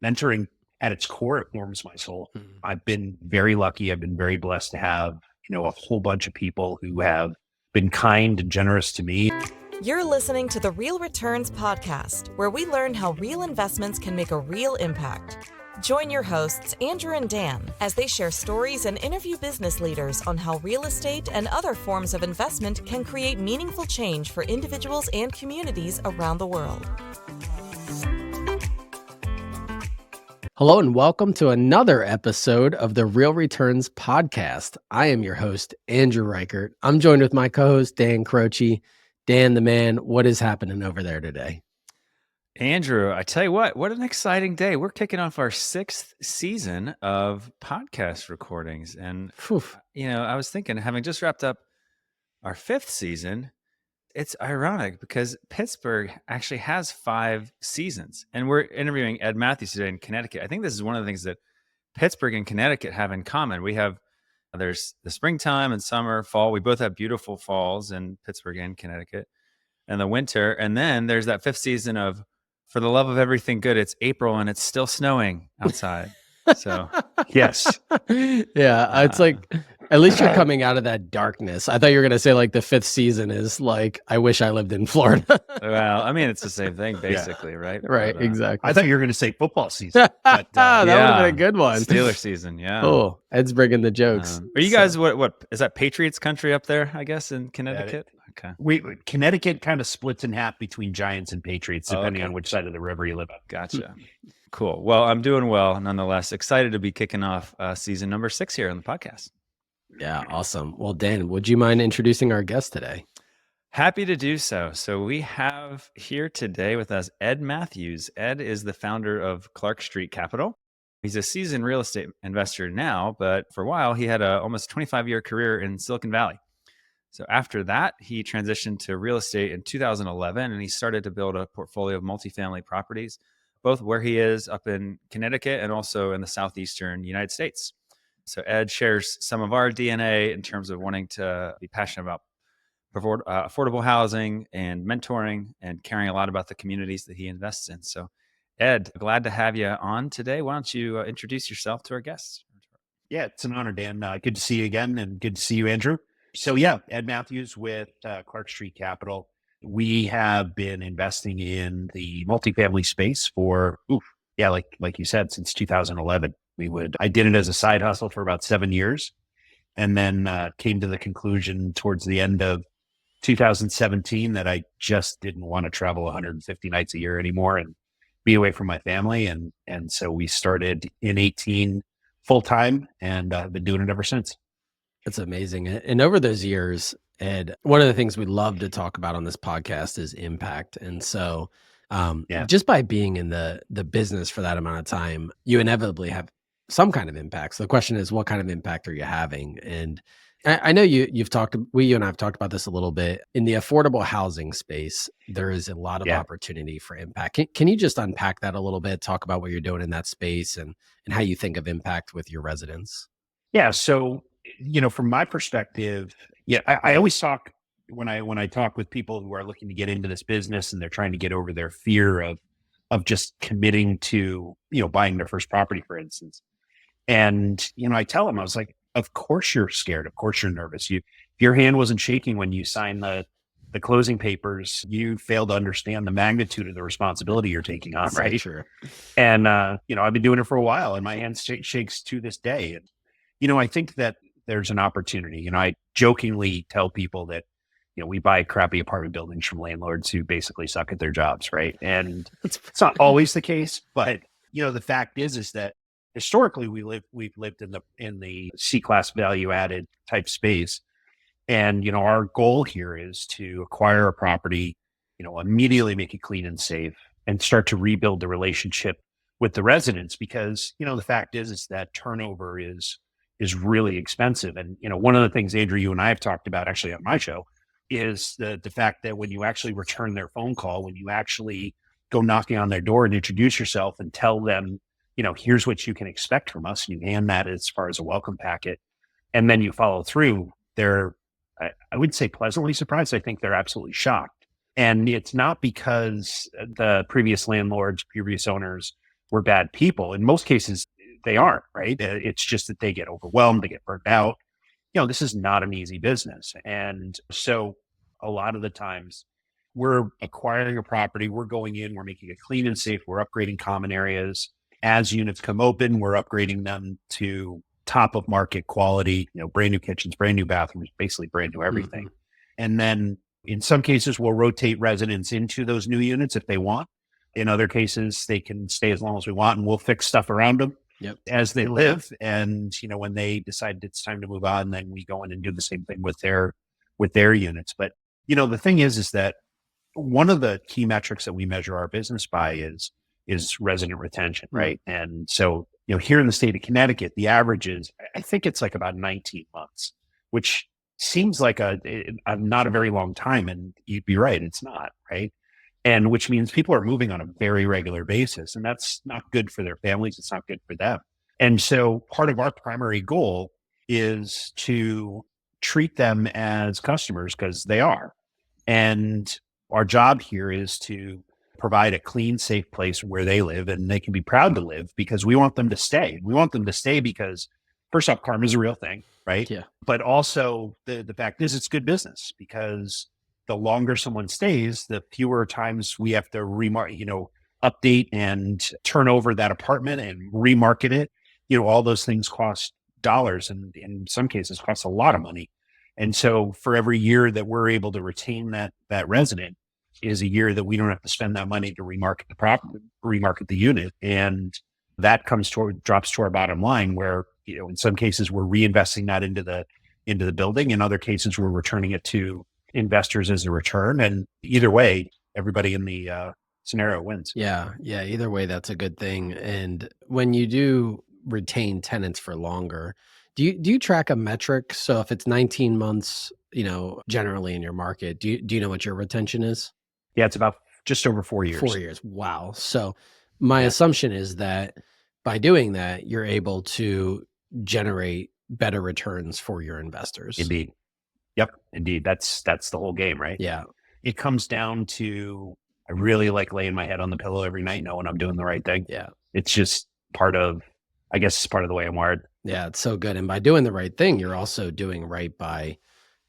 mentoring at its core, it warms my soul. Mhm. I've been very lucky. I've been very blessed to have, a whole bunch of people who have been kind and generous to me. You're listening to the Real Returns podcast, where we learn how real investments can make a real impact. Join your hosts, Andrew and Dan, as they share stories and interview business leaders on how real estate and other forms of investment can create meaningful change for individuals and communities around the world. Hello and welcome to another episode of the Real Returns podcast. I am your host, Andrew Reichert. I'm joined with my co-host, Dan Croce. Dan, the man, what is happening over there today? Andrew, I tell you what an exciting day. We're kicking off our 6th season of podcast recordings. And, Whew. I was thinking, having just wrapped up our 5th season, it's ironic because Pittsburgh actually has 5 seasons. And we're interviewing Ed Mathews today in Connecticut. I think this is one of the things that Pittsburgh and Connecticut have in common. There's the springtime and summer, fall. We both have beautiful falls in Pittsburgh and Connecticut, and the winter. And then there's that 5th season of For the Love of Everything Good. It's April and it's still snowing outside. So Yes. Yeah, it's like, at least you're coming out of that darkness. I thought you were going to say like the 5th season is like, I wish I lived in Florida. well, I mean, it's the same thing basically, right? Right, But, exactly. I thought you were going to say football season. But, that would have been a good one. Steeler season, yeah. Oh, Ed's bringing the jokes. Are you guys what is that Patriots country up there? I guess in Connecticut. Okay, Connecticut kind of splits in half between Giants and Patriots, depending on which side of the river you live on. gotcha. Cool. Well, I'm doing well, nonetheless. Excited to be kicking off season number 6 here on the podcast. Yeah, awesome. Well, Dan, would you mind introducing our guest today? Happy to do so. So we have here today with us Ed Mathews. Ed is the founder of Clark Street Capital. He's a seasoned real estate investor now, but for a while he had a almost 25-year career in Silicon Valley. So after that, he transitioned to real estate in 2011, and he started to build a portfolio of multifamily properties, both where he is up in Connecticut and also in the southeastern United States. So Ed shares some of our DNA in terms of wanting to be passionate about affordable housing and mentoring and caring a lot about the communities that he invests in. So Ed, glad to have you on today. Why don't you introduce yourself to our guests? Yeah, it's an honor, Dan. Good to see you again, and good to see you, Andrew. So yeah, Ed Mathews with Clark Street Capital. We have been investing in the multifamily space for, like you said, since 2011. I did it as a side hustle for about 7 years, and then came to the conclusion towards the end of 2017 that I just didn't want to travel 150 nights a year anymore and be away from my family. And so we started in 18 full time, and I've been doing it ever since. That's amazing. And over those years, Ed, one of the things we love to talk about on this podcast is impact. And so just by being in the business for that amount of time, you inevitably have some kind of impact. So the question is, what kind of impact are you having? And I know you and I have talked about this a little bit. In the affordable housing space, there is a lot of opportunity for impact. Can you just unpack that a little bit, talk about what you're doing in that space and how you think of impact with your residents? Yeah. So, from my perspective, I always talk when I talk with people who are looking to get into this business and they're trying to get over their fear of just committing to, buying their first property, for instance. And, I tell them, I was like, of course you're scared. Of course you're nervous. If your hand wasn't shaking when you signed the closing papers, you failed to understand the magnitude of the responsibility you're taking on, right? Sure. And, I've been doing it for a while and my hand shakes to this day. And, I think that there's an opportunity. I jokingly tell people that, we buy crappy apartment buildings from landlords who basically suck at their jobs, right? And it's not always the case, but, the fact is that historically we've lived in the C-class value added type space. And, our goal here is to acquire a property, immediately make it clean and safe and start to rebuild the relationship with the residents, because, the fact is that turnover is really expensive. And, one of the things, Andrew, you and I have talked about actually on my show is the fact that when you actually return their phone call, when you actually go knocking on their door and introduce yourself and tell them, here's what you can expect from us, and you hand that as far as a welcome packet, and then you follow through, they're, I would say, pleasantly surprised. I think they're absolutely shocked. And it's not because the previous landlords, previous owners we're bad people. In most cases, they aren't, right? It's just that they get overwhelmed, they get burnt out. This is not an easy business. And so a lot of the times we're acquiring a property, we're going in, we're making it clean and safe, we're upgrading common areas. As units come open, we're upgrading them to top of market quality, brand new kitchens, brand new bathrooms, basically brand new everything. And then in some cases, we'll rotate residents into those new units if they want. In other cases, they can stay as long as we want, and we'll fix stuff around them as they live. And, when they decide it's time to move on, then we go in and do the same thing with their units. But, the thing is that one of the key metrics that we measure our business by is resident retention, right? And so, here in the state of Connecticut, the average is, I think it's like about 19 months, which seems like a not a very long time. And you'd be right, it's not, right? And which means people are moving on a very regular basis, and that's not good for their families. It's not good for them. And so part of our primary goal is to treat them as customers, because they are. And our job here is to provide a clean, safe place where they live and they can be proud to live, because we want them to stay. We want them to stay because, first off, karma is a real thing, right? Yeah. But also the fact is it's good business, because the longer someone stays, the fewer times we have to update and turn over that apartment and remarket it. All those things cost dollars, and in some cases cost a lot of money. And so for every year that we're able to retain that resident is a year that we don't have to spend that money to remarket the property, remarket the unit. And that drops to our bottom line, where, in some cases we're reinvesting that into the building. In other cases, we're returning it to investors as a return. And either way, everybody in the scenario wins. Yeah. Either way, that's a good thing. And when you do retain tenants for longer, do you track a metric? So if it's 19 months, generally in your market, do you know what your retention is? Yeah, it's about just over 4 years. 4 years. Wow. So my assumption is that by doing that, you're able to generate better returns for your investors. Indeed. Yep. Indeed. That's the whole game, right? Yeah. It comes down to, I really like laying my head on the pillow every night, knowing I'm doing the right thing. Yeah. It's just part of the way I'm wired. Yeah. It's so good. And by doing the right thing, you're also doing right by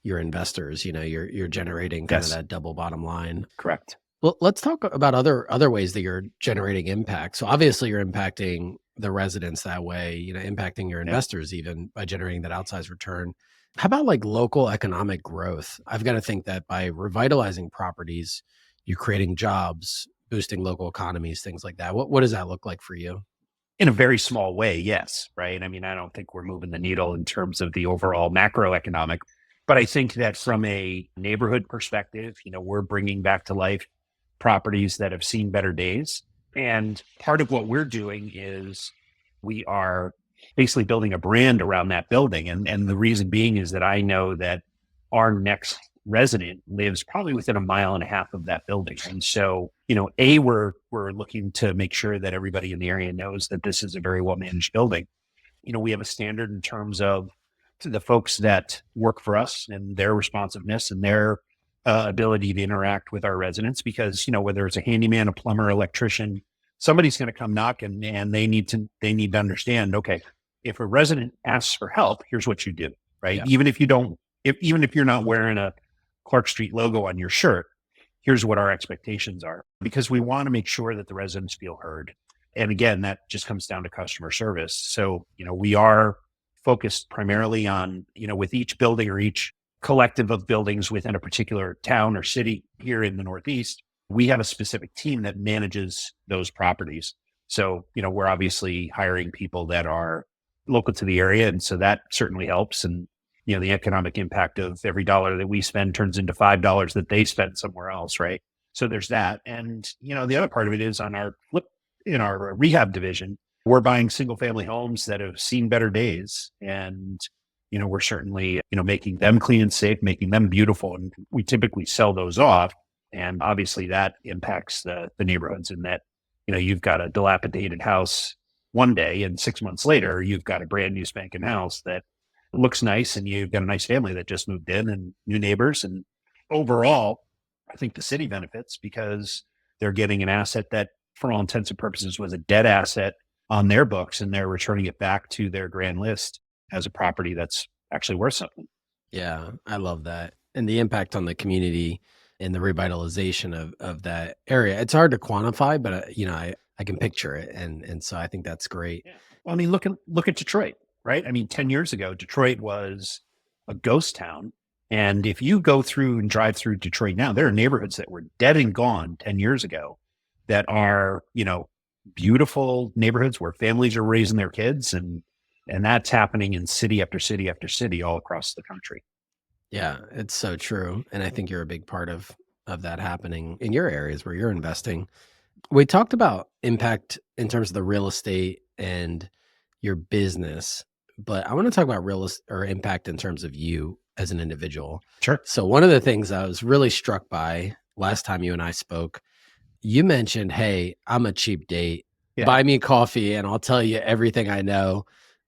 your investors. You're generating kind of that double bottom line. Correct. Well, let's talk about other ways that you're generating impact. So obviously you're impacting the residents that way, impacting your investors even by generating that outsized return. How about like local economic growth? I've got to think that by revitalizing properties, you're creating jobs, boosting local economies, things like that. What does that look like for you? In a very small way, yes, right? I mean, I don't think we're moving the needle in terms of the overall macroeconomic, but I think that from a neighborhood perspective, we're bringing back to life properties that have seen better days. And part of what we're doing is we are basically building a brand around that building. And the reason being is that I know that our next resident lives probably within 1.5 miles of that building. And so, we're looking to make sure that everybody in the area knows that this is a very well-managed building. We have a standard in terms of the folks that work for us and their responsiveness and their ability to interact with our residents, because, whether it's a handyman, a plumber, electrician, somebody's going to come knock and they need to understand, okay, if a resident asks for help, here's what you do, right? Yeah. Even if you're not wearing a Clark Street logo on your shirt, here's what our expectations are, because we want to make sure that the residents feel heard. And again, that just comes down to customer service. So, we are focused primarily on, with each building or each collective of buildings within a particular town or city here in the Northeast, we have a specific team that manages those properties. So, we're obviously hiring people that are local to the area. And so that certainly helps. And, the economic impact of every dollar that we spend turns into $5 that they spend somewhere else, right? So there's that. And, the other part of it is in our rehab division, we're buying single family homes that have seen better days. And, we're certainly, making them clean and safe, making them beautiful. And we typically sell those off. And obviously that impacts the neighborhoods in that, you've got a dilapidated house one day and 6 months later, you've got a brand new spanking house that looks nice, and you've got a nice family that just moved in and new neighbors. And overall, I think the city benefits because they're getting an asset that for all intents and purposes, was a dead asset on their books, and they're returning it back to their grand list as a property that's actually worth something. Yeah, I love that. And the impact on the community and the revitalization of that area. It's hard to quantify, but I can picture it. And so I think that's great. Yeah. Well, I mean, look at Detroit, right? I mean, 10 years ago, Detroit was a ghost town. And if you go through and drive through Detroit now, there are neighborhoods that were dead and gone 10 years ago that are, beautiful neighborhoods where families are raising their kids, and that's happening in city after city after city all across the country. Yeah, it's so true. And I think you're a big part of that happening in your areas where you're investing. We talked about impact in terms of the real estate and your business, but I want to talk about impact in terms of you as an individual. Sure. So one of the things I was really struck by last time you and I spoke, you mentioned, hey, I'm a cheap date. Yeah. Buy me coffee and I'll tell you everything I know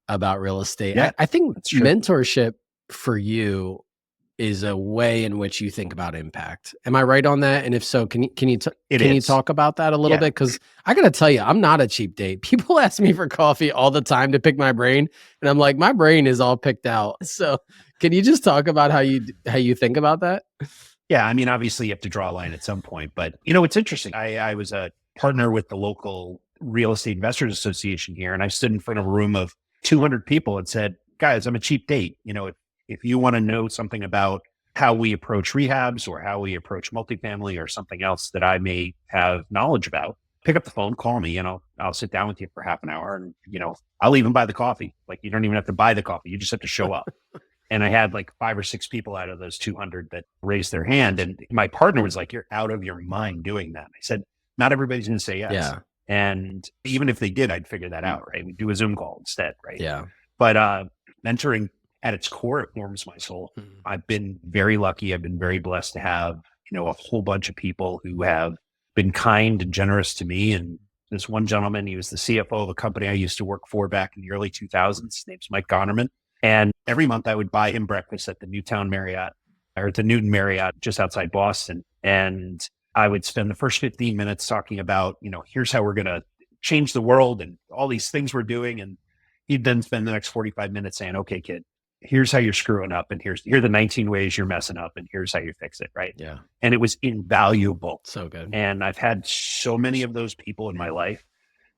about real estate. Yeah, I think mentorship for you is a way in which you think about impact. Am I right on that? And if so, can you talk about that a little bit? Because I got to tell you, I'm not a cheap date. People ask me for coffee all the time to pick my brain, and I'm like, my brain is all picked out. So can you just talk about how you think about that? Yeah, I mean, obviously you have to draw a line at some point, but it's interesting. I was a partner with the local Real Estate Investors Association here, and I stood in front of a room of 200 people and said, guys, I'm a cheap date. If you want to know something about how we approach rehabs or how we approach multifamily or something else that I may have knowledge about, pick up the phone, call me, and I'll sit down with you for half an hour, and I'll even buy the coffee. Like, you don't even have to buy the coffee. You just have to show up. And I had like 5 or 6 people out of those 200 that raised their hand. And my partner was like, you're out of your mind doing that. I said, not everybody's going to say yes. Yeah. And even if they did, I'd figure that out, right? We'd do a Zoom call instead, right? Yeah. But mentoring at its core, it warms my soul. Mm-hmm. I've been very lucky. I've been very blessed to have, a whole bunch of people who have been kind and generous to me. And this one gentleman, he was the CFO of a company I used to work for back in the early 2000s. His name's Mike Gonerman. And every month I would buy him breakfast at the Newtown Marriott, or at the Newton Marriott just outside Boston. And I would spend the first 15 minutes talking about, here's how we're going to change the world and all these things we're doing. And he'd then spend the next 45 minutes saying, okay, kid, here's how you're screwing up. And here are the 19 ways you're messing up. And here's how you fix it. Right. Yeah. And it was invaluable. So good. And I've had so many of those people in my life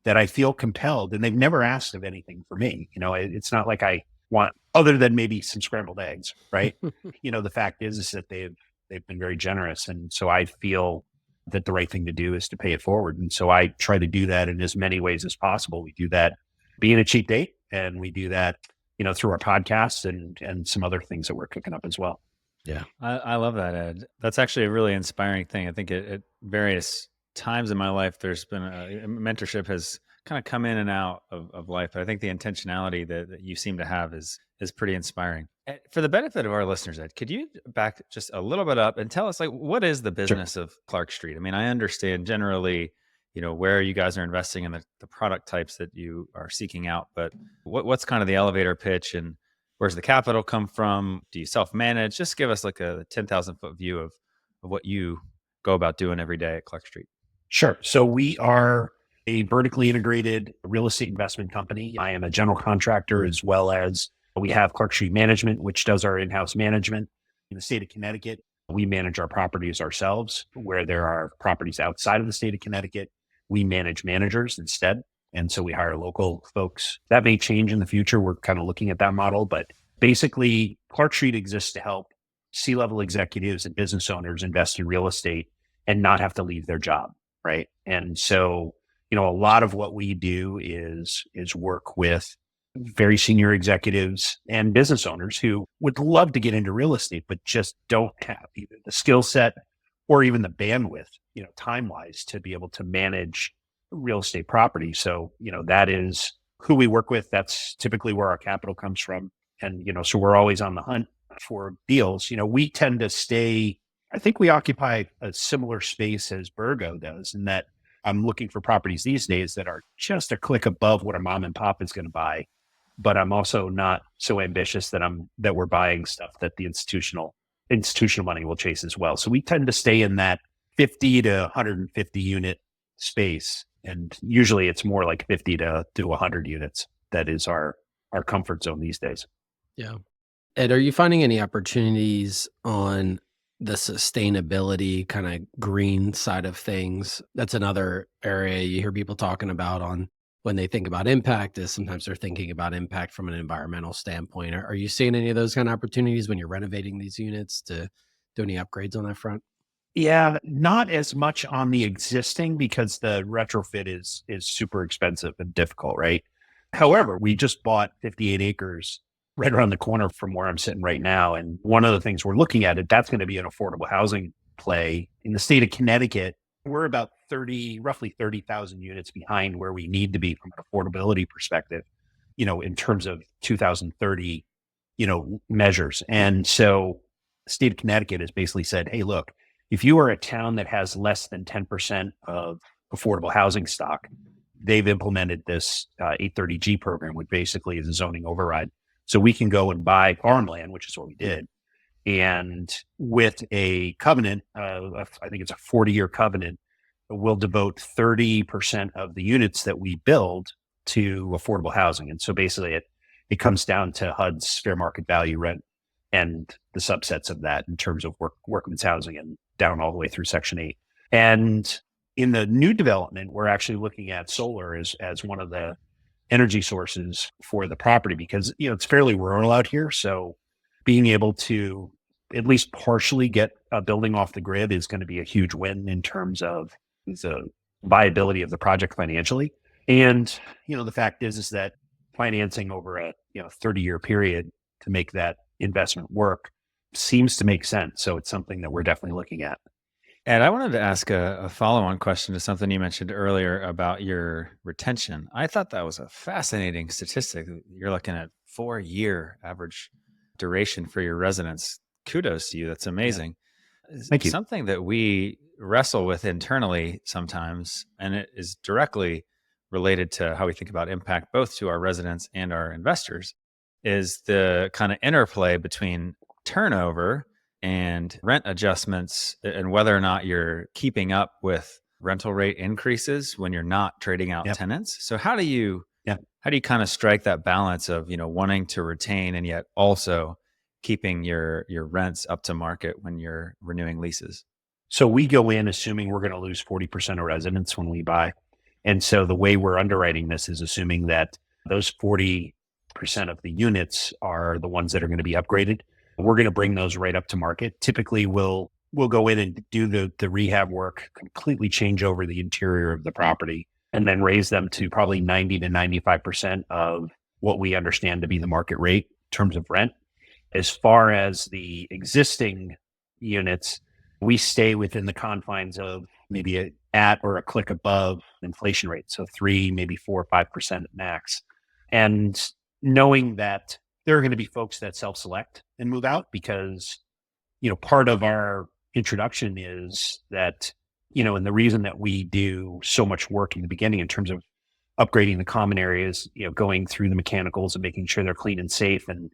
that I feel compelled, and they've never asked of anything for me. It's not like I want, other than maybe some scrambled eggs, right? The fact is that they've been very generous. And so I feel that the right thing to do is to pay it forward. And so I try to do that in as many ways as possible. We do that being a cheap date, and we do that, through our podcasts and some other things that we're cooking up as well. Yeah. I love that, Ed. That's actually a really inspiring thing. I think at various times in my life, there's been mentorship has kind of come in and out of life. I think the intentionality that you seem to have is pretty inspiring. For the benefit of our listeners, Ed, could you back just a little bit up and tell us, like, what is the business of Clark Street? I mean, I understand generally, where you guys are investing in the product types that you are seeking out, but what's kind of the elevator pitch, and where's the capital come from? Do you self-manage? Just give us like a 10,000 foot view of what you go about doing every day at Clark Street. Sure. So we are a vertically integrated real estate investment company. I am a general contractor, as well as we have Clark Street Management, which does our in-house management. In the state of Connecticut, we manage our properties ourselves. Where there are properties outside of the state of Connecticut, we manage managers instead. And so we hire local folks. That may change in the future. We're kind of looking at that model, but basically Clark Street exists to help C-level executives and business owners invest in real estate and not have to leave their job, right? And so, a lot of what we do is work with very senior executives and business owners who would love to get into real estate, but just don't have either the skill set or even the bandwidth, time-wise, to be able to manage real estate property. So, that is who we work with. That's typically where our capital comes from. And, so we're always on the hunt for deals. We tend to stay, I think we occupy a similar space as Burgo does, in that I'm looking for properties these days that are just a click above what a mom and pop is going to buy. But I'm also not so ambitious that we're buying stuff that the institutional money will chase as well. So we tend to stay in that 50 to 150 unit space. And usually it's more like 50 to 100 units. That is our comfort zone these days. Yeah. Ed, are you finding any opportunities on the sustainability kind of green side of things? That's another area you hear people talking about on when they think about impact, is sometimes they're thinking about impact from an environmental standpoint. Are you seeing any of those kind of opportunities when you're renovating these units to do any upgrades on that front? Yeah, not as much on the existing because the retrofit is super expensive and difficult, right? However, we just bought 58 acres right around the corner from where I'm sitting right now. And one of the things we're looking at, that's going to be an affordable housing play. In the state of Connecticut, we're about roughly 30,000 units behind where we need to be from an affordability perspective, in terms of 2030, measures. And so the state of Connecticut has basically said, hey, look, if you are a town that has less than 10% of affordable housing stock, they've implemented this 830G program, which basically is a zoning override. So we can go and buy farmland, which is what we did. And with a covenant, I think it's a 40-year covenant, we'll devote 30% of the units that we build to affordable housing. And so basically it comes down to HUD's fair market value rent and the subsets of that in terms of workman's housing and down all the way through Section 8. And in the new development, we're actually looking at solar as one of the energy sources for the property because, it's fairly rural out here. So being able to at least partially get a building off the grid is going to be a huge win in terms of the viability of the project financially. And, the fact is that financing over a 30-year period to make that investment work seems to make sense. So it's something that we're definitely looking at. And I wanted to ask a follow-on question to something you mentioned earlier about your retention. I thought that was a fascinating statistic. You're looking at 4-year average duration for your residents. Kudos to you. That's amazing. Yeah. Thank you. Something that we wrestle with internally sometimes, and it is directly related to how we think about impact, both to our residents and our investors, is the kind of interplay between turnover and rent adjustments and whether or not you're keeping up with rental rate increases when you're not trading out tenants. So how do you kind of strike that balance of, wanting to retain and yet also keeping your rents up to market when you're renewing leases? So we go in assuming we're going to lose 40% of residents when we buy. And so the way we're underwriting this is assuming that those 40% of the units are the ones that are going to be upgraded. We're going to bring those right up to market. Typically, we'll go in and do the rehab work, completely change over the interior of the property, and then raise them to probably 90 to 95% of what we understand to be the market rate in terms of rent. As far as the existing units, we stay within the confines of maybe at or a click above inflation rate. So 3, maybe 4 or 5% at max. And knowing that there are going to be folks that self-select and move out because, part of our introduction is that, and the reason that we do so much work in the beginning in terms of upgrading the common areas, going through the mechanicals and making sure they're clean and safe and,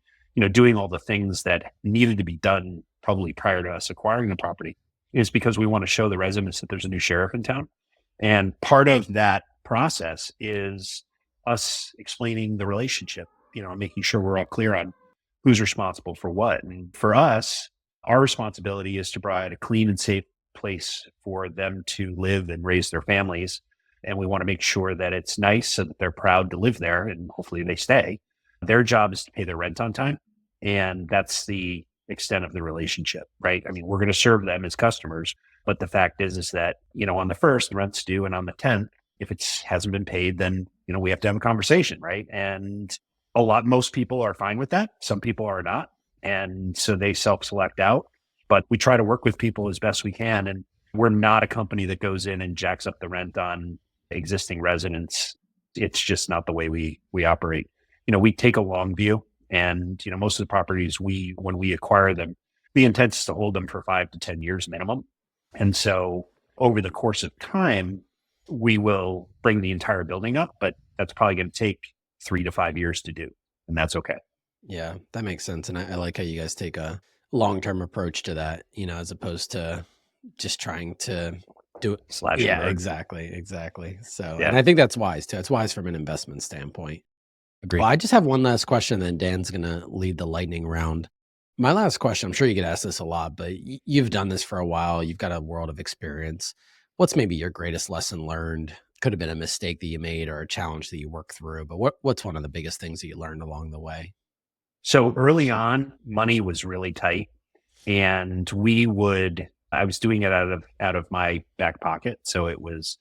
doing all the things that needed to be done probably prior to us acquiring the property is because we want to show the residents that there's a new sheriff in town. And part of that process is us explaining the relationship, making sure we're all clear on who's responsible for what. And for us, our responsibility is to provide a clean and safe place for them to live and raise their families. And we want to make sure that it's nice so that they're proud to live there and hopefully they stay. Their job is to pay their rent on time. And that's the extent of the relationship, right? I mean, we're going to serve them as customers, but the fact is that, on the 1st, the rent's due, and on the 10th, if it hasn't been paid, then, we have to have a conversation, right? And most people are fine with that. Some people are not. And so they self-select out, but we try to work with people as best we can. And we're not a company that goes in and jacks up the rent on existing residents. It's just not the way we operate. We take a long view. And, most of the properties when we acquire them, the intent is to hold them for 5 to 10 years minimum. And so over the course of time, we will bring the entire building up, but that's probably going to take 3 to 5 years to do. And that's okay. Yeah, that makes sense. And I like how you guys take a long-term approach to that, as opposed to just trying to Do it. slash Yeah, learn. exactly. So, Yeah. and I think that's wise too. It's wise from an investment standpoint. Agreed. Well, I just have one last question, then Dan's going to lead the lightning round. My last question, I'm sure you get asked this a lot, but you've done this for a while. You've got a world of experience. What's maybe your greatest lesson learned? Could have been a mistake that you made or a challenge that you worked through, but what's one of the biggest things that you learned along the way? So early on, money was really tight, and I was doing it out of my back pocket. So it was,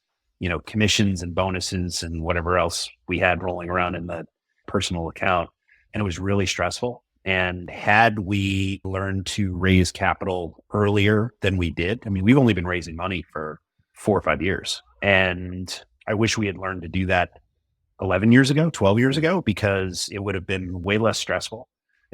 commissions and bonuses and whatever else we had rolling around in the personal account. And it was really stressful. And had we learned to raise capital earlier than we did, I mean, we've only been raising money for 4 or 5 years. And I wish we had learned to do that 11 years ago, 12 years ago, because it would have been way less stressful.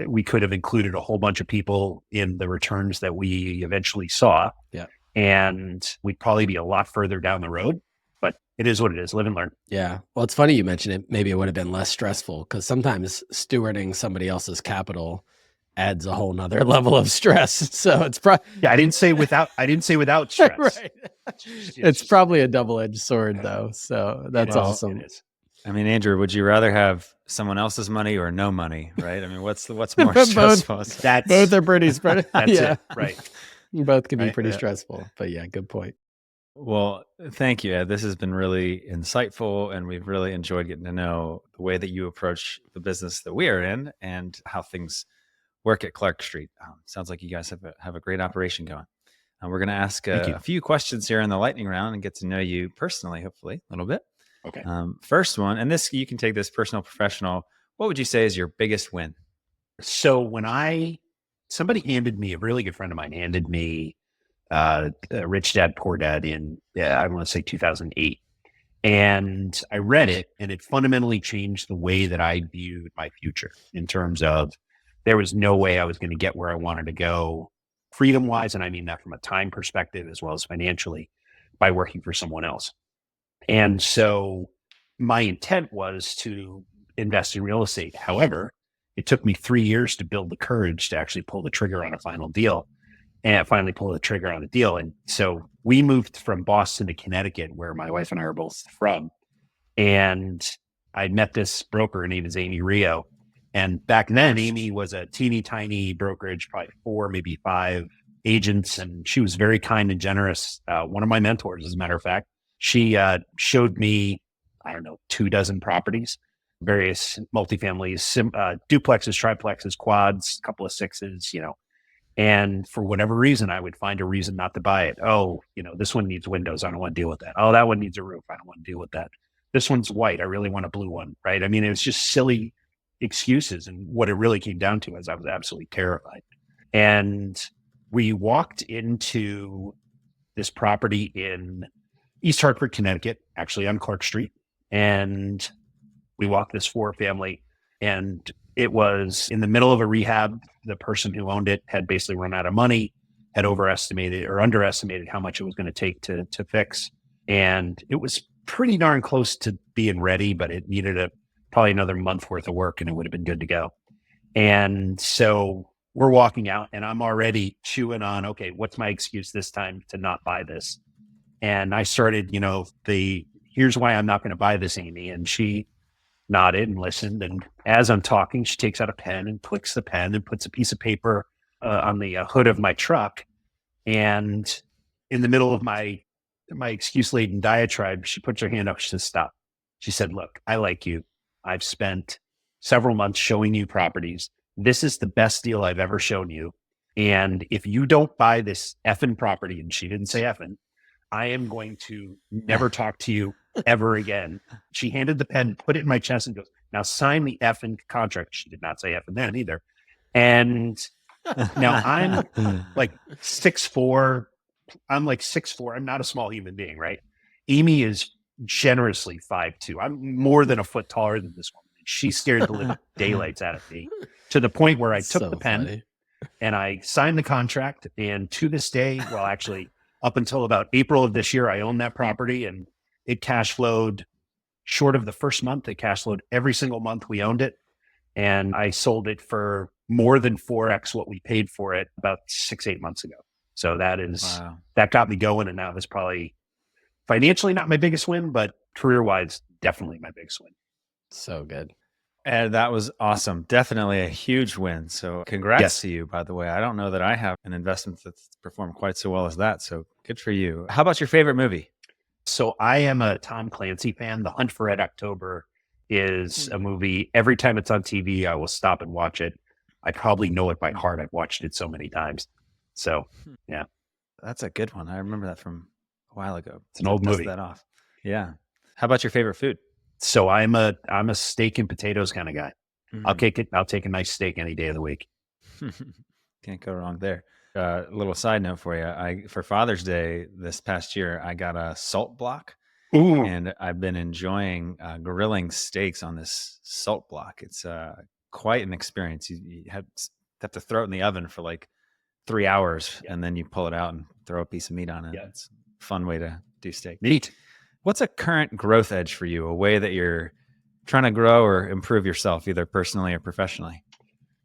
We could have included a whole bunch of people in the returns that we eventually saw. Yeah. And we'd probably be a lot further down the road, but it is what it is. Live and learn. Yeah. Well, it's funny you mentioned it. Maybe it would have been less stressful because sometimes stewarding somebody else's capital adds a whole nother level of stress. So it's probably, I didn't say without stress. Right. It's probably a double-edged sword though. So that's awesome. It is. I mean, Andrew, would you rather have someone else's money or no money, right? I mean, what's more stressful? Both are pretty stressful. That's it, right? Both can be pretty stressful, but yeah, good point. Well, thank you, Ed. This has been really insightful, and we've really enjoyed getting to know the way that you approach the business that we are in and how things work at Clark Street. Sounds like you guys have a great operation going. We're going to ask a few questions here in the lightning round and get to know you personally, hopefully, a little bit. Okay. First one, and this you can take this personal, professional. What would you say is your biggest win? So when somebody handed me, a really good friend of mine handed me Rich Dad, Poor Dad in, I want to say 2008. And I read it, and it fundamentally changed the way that I viewed my future in terms of there was no way I was going to get where I wanted to go freedom wise. And I mean that from a time perspective as well as financially by working for someone else. And so my intent was to invest in real estate. However, it took me 3 years to build the courage to actually pull the trigger on a final deal and finally pull the trigger on a deal. And so we moved from Boston to Connecticut, where my wife and I are both from. And I met this broker. Her name is Amy Rio. And back then, Amy was a teeny tiny brokerage, probably 4, maybe 5 agents. And she was very kind and generous. One of my mentors, as a matter of fact. She showed me, 24 properties, various multifamilies, duplexes, triplexes, quads, a couple of 6s, And for whatever reason, I would find a reason not to buy it. Oh, this one needs windows. I don't want to deal with that. Oh, that one needs a roof. I don't want to deal with that. This one's white. I really want a blue one, right? I mean, it was just silly excuses. And what it really came down to is I was absolutely terrified. And we walked into this property in East Hartford, Connecticut, actually on Clark Street. And we walked this 4-family, and it was in the middle of a rehab. The person who owned it had basically run out of money, had overestimated or underestimated how much it was going to take to fix. And it was pretty darn close to being ready, but it needed probably another month worth of work and it would have been good to go. And so we're walking out and I'm already chewing on, okay, what's my excuse this time to not buy this? And I started, here's why I'm not going to buy this, Amy. And she nodded and listened. And as I'm talking, she takes out a pen and clicks the pen and puts a piece of paper on the hood of my truck. And in the middle of my excuse-laden diatribe, she puts her hand up. She says, stop. She said, look, I like you. I've spent several months showing you properties. This is the best deal I've ever shown you. And if you don't buy this effing property, and she didn't say effing, I am going to never talk to you ever again. She handed the pen, put it in my chest and goes, now sign the effing contract. She did not say effing then either. And now I'm like 6'4". I'm like 6'4". I'm not a small human being, right? Amy is generously 5'2". I'm more than a foot taller than this woman. She scared the living daylights out of me to the point where I took the pen and I signed the contract. And to this day, well, actually, up until about April of this year, I owned that property and it cash flowed short of the first month. It cash flowed every single month we owned it. And I sold it for more than 4x what we paid for it about 6-8 months ago. So that got me going. And now there's probably financially not my biggest win, but career-wise, definitely my biggest win. So good. And that was awesome. Definitely a huge win. So congrats to you, by the way. I don't know that I have an investment that's performed quite so well as that. So good for you. How about your favorite movie? So I am a Tom Clancy fan. The Hunt for Red October is a movie. Every time it's on TV, I will stop and watch it. I probably know it by heart. I've watched it so many times. So, yeah. That's a good one. I remember that from a while ago. It's an old movie. That off. Yeah. How about your favorite food? So I'm a steak and potatoes kind of guy. I'll take a nice steak any day of the week. Can't go wrong there. A little side note for you. For Father's Day this past year, I got a salt block. Ooh. And I've been enjoying grilling steaks on this salt block. It's quite an experience. You have to throw it in the oven for like 3 hours, and then you pull it out and throw a piece of meat on it. Yeah. It's a fun way to do steak. Neat. What's a current growth edge for you? A way that you're trying to grow or improve yourself, either personally or professionally?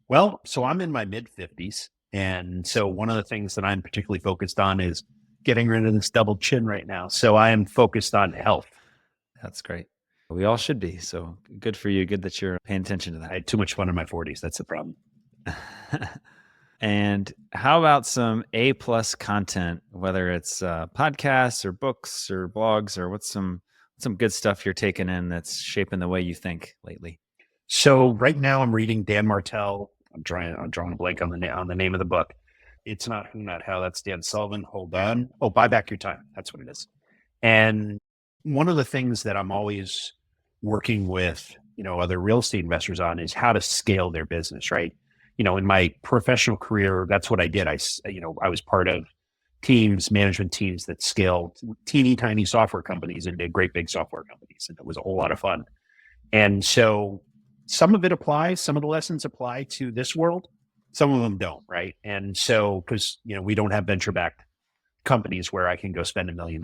Well, so I'm in my mid-50s. And so one of the things that I'm particularly focused on is getting rid of this double chin right now. So I am focused on health. That's great. We all should be. So good for you. Good that you're paying attention to that. I had too much fun in my 40s. That's the problem. And how about some A+ content, whether it's podcasts or books or blogs, or what's some good stuff you're taking in that's shaping the way you think lately? So right now I'm reading Dan Martell. I'm drawing a blank on the name of the book. It's Not Who, Not How. That's Dan Sullivan. Hold on. Oh, Buy Back Your Time. That's what it is. And one of the things that I'm always working with, other real estate investors on is how to scale their business, right? In my professional career, that's what I did. I was part of management teams that scaled teeny tiny software companies into great big software companies. And it was a whole lot of fun. And so some of it applies, some of the lessons apply to this world. Some of them don't, right? And so, because, we don't have venture-backed companies where I can go spend $1 million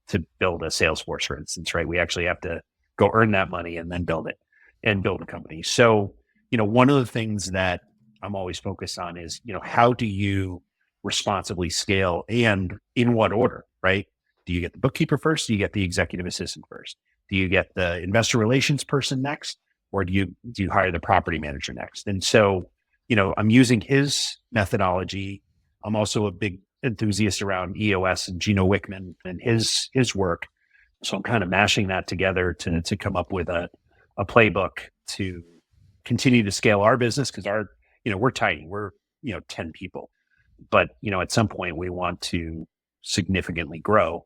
to build a sales force, for instance, right? We actually have to go earn that money and then build it and build a company. So, one of the things that I'm always focused on is, how do you responsibly scale and in what order, right? Do you get the bookkeeper first? Do you get the executive assistant first? Do you get the investor relations person next? Or do you hire the property manager next? And so, I'm using his methodology. I'm also a big enthusiast around EOS and Gino Wickman and his work. So I'm kind of mashing that together to come up with a playbook to continue to scale our business, because we're tiny. We're 10 people, but at some point we want to significantly grow.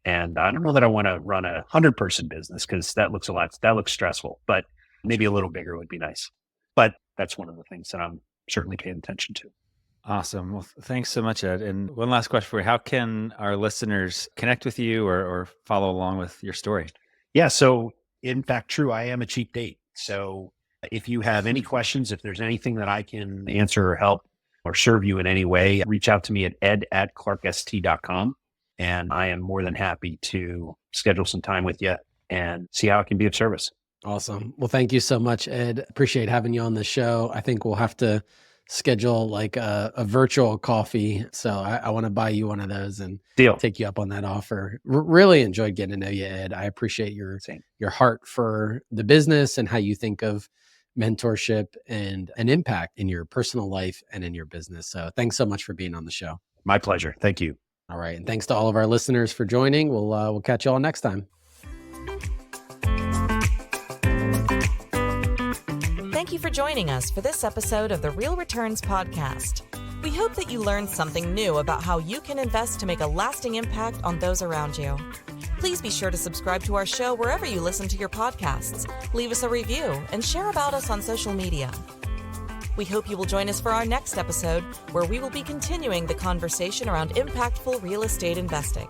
And I don't know that I want to run 100-person business, because that looks stressful, but maybe a little bigger would be nice. But that's one of the things that I'm certainly paying attention to. Awesome. Well, thanks so much, Ed. And one last question for you. How can our listeners connect with you or follow along with your story? Yeah. So in fact, true, I am a cheap date. So if you have any questions, if there's anything that I can answer or help or serve you in any way, reach out to me at ed@clarkst.com. And I am more than happy to schedule some time with you and see how I can be of service. Awesome. Well, thank you so much, Ed. Appreciate having you on the show. I think we'll have to schedule like a virtual coffee. So I want to buy you one of those and take you up on that offer. Really enjoyed getting to know you, Ed. I appreciate your heart for the business and how you think of mentorship and an impact in your personal life and in your business. So thanks so much for being on the show. My pleasure. Thank you. All right. And thanks to all of our listeners for joining. We'll catch you all next time. Thank you for joining us for this episode of the Real Returns Podcast. We hope that you learned something new about how you can invest to make a lasting impact on those around you. Please be sure to subscribe to our show wherever you listen to your podcasts, leave us a review, and share about us on social media. We hope you will join us for our next episode, where we will be continuing the conversation around impactful real estate investing.